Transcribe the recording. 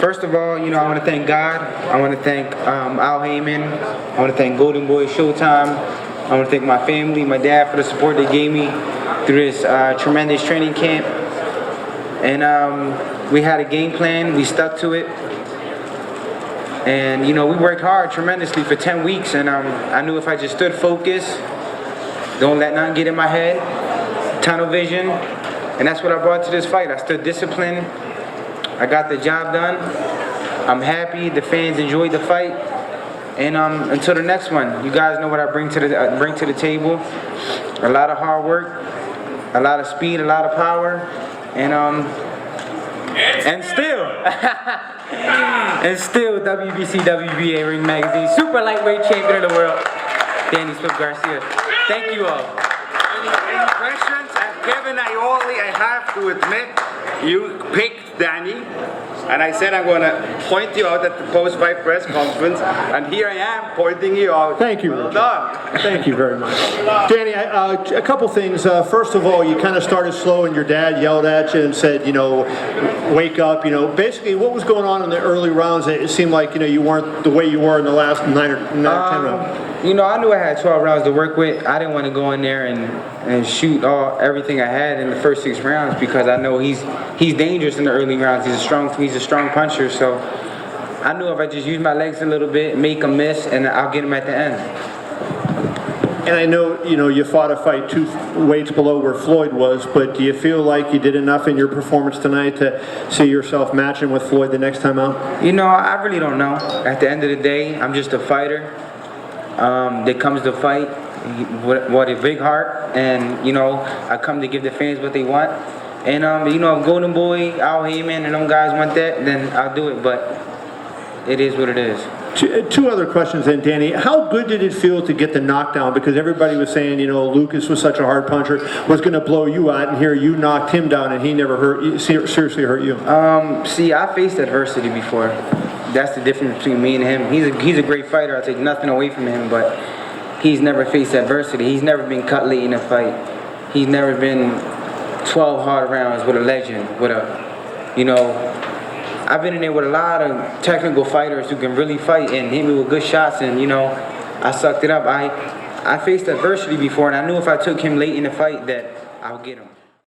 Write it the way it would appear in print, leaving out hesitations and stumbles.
First of all, I want to thank God. I want to thank Al Heyman. I want to thank Golden Boy Showtime. I want to thank my family, my dad, for the support they gave me through this tremendous training camp. And we had a game plan. We stuck to it. And, we worked hard tremendously for 10 weeks. And I knew if I just stood focused, don't let nothing get in my head, tunnel vision. And that's what I brought to this fight. I stood disciplined. I got the job done. I'm happy. The fans enjoyed the fight. And until the next one, you guys know what I bring to the table. A lot of hard work, a lot of speed, a lot of power, and still WBC, WBA Ring Magazine Super Lightweight Champion of the World, Danny Garcia. Thank you all. Any questions? Kevin, I have to admit, you picked Danny, and I said I'm going to point you out at the post-fight press conference, and here I am pointing you out. Thank you, Well Richard. done. Thank you very much. Danny, a couple things. First of all, you kind of started slow, and your dad yelled at you and said, wake up. Basically, what was going on in the early rounds? It seemed like, you weren't the way you were in the last 9 or 10 rounds. I knew I had 12 rounds to work with. I didn't want to go in there and shoot everything I had in the first 6 rounds because I know he's dangerous in the early rounds. He's a strong puncher. So I knew if I just use my legs a little bit, make him miss, and I'll get him at the end. And I know, you fought a fight 2 weights below where Floyd was, but do you feel like you did enough in your performance tonight to see yourself matching with Floyd the next time out? I really don't know. At the end of the day, I'm just a fighter. That comes to fight with a big heart, and I come to give the fans what they want. And if Golden Boy, Al Heyman, and them guys want that, then I'll do it. But it is what it is. 2 other questions then, Danny. How good did it feel to get the knockdown? Because everybody was saying, Lucas was such a hard puncher, was going to blow you out, and here you knocked him down, and he never seriously hurt you. See, I faced adversity before. That's the difference between me and him. He's a great fighter. I take nothing away from him, but he's never faced adversity. He's never been cut late in a fight. He's never been 12 hard rounds with a legend, I've been in there with a lot of technical fighters who can really fight and hit me with good shots, and I sucked it up. I faced adversity before, and I knew if I took him late in the fight that I'll get him.